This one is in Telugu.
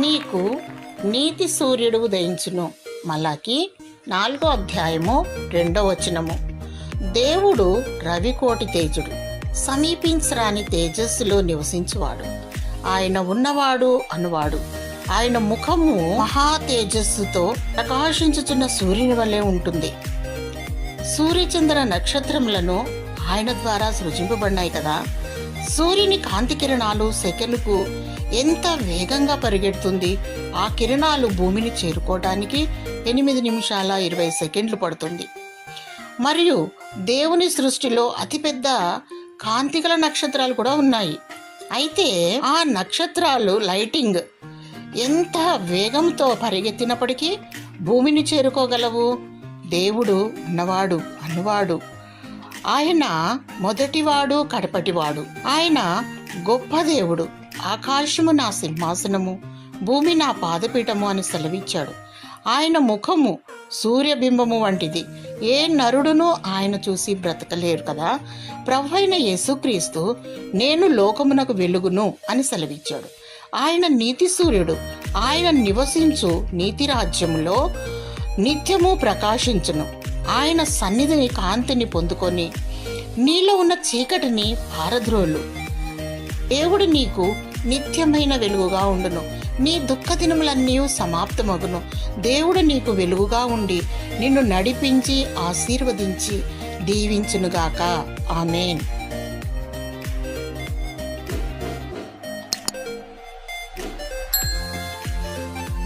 నీకు నీతి సూర్యుడు ఉదయించును. మలాకి 4:2. దేవుడు రవికోటి తేజుడు, సమీపించరాని తేజస్సులో నివసించువాడు. ఆయన ఉన్నవాడు అనువాడు. ఆయన ముఖము మహా తేజస్సుతో ప్రకాశించుచున్న సూర్యుని వలె ఉంటుంది. సూర్యచంద్ర నక్షత్రములను ఆయన ద్వారా సృజింపబడినాయి కదా. సూర్యుని కాంతి కిరణాలు సెకనుకు ఎంత వేగంగా పరిగెడుతుంది. ఆ కిరణాలు భూమిని చేరుకోవడానికి 8 నిమిషాల 20 సెకండ్లు పడుతుంది. మరియు దేవుని సృష్టిలో అతిపెద్ద కాంతిగల నక్షత్రాలు కూడా ఉన్నాయి. అయితే ఆ నక్షత్రాలు లైటింగ్ ఎంత వేగంతో పరిగెత్తినప్పటికీ భూమిని చేరుకోగలవు. దేవుడు ఉన్నవాడు అనువాడు. ఆయన మొదటివాడు కడపటివాడు. ఆయన గొప్ప దేవుడు. ఆకాశము నా సింహాసనము, భూమి నా పాదపీఠము అని సెలవిచ్చాడు. ఆయన ముఖము సూర్యబింబము వంటిది. ఏ నరుడును ఆయన చూసి బ్రతకలేరు కదా. ప్రభువైన యేసుక్రీస్తు నేను లోకమునకు వెలుగును అని సెలవిచ్చాడు. ఆయన నీతి సూర్యుడు. ఆయన నివసించు నీతి రాజ్యములో నిత్యము ప్రకాశించును. ఆయన సన్నిధిని కాంతిని పొందుకొని నీలో ఉన్న చీకటిని పారద్రోలు. దేవుడు నీకు నిత్యమైన వెలుగుగా ఉండును. నీ దుఃఖ దినములన్నీ సమాప్తమగును. దేవుడు నీకు వెలుగుగా ఉండి నిన్ను నడిపించి ఆశీర్వదించి దీవించునుగాక. ఆమేన్.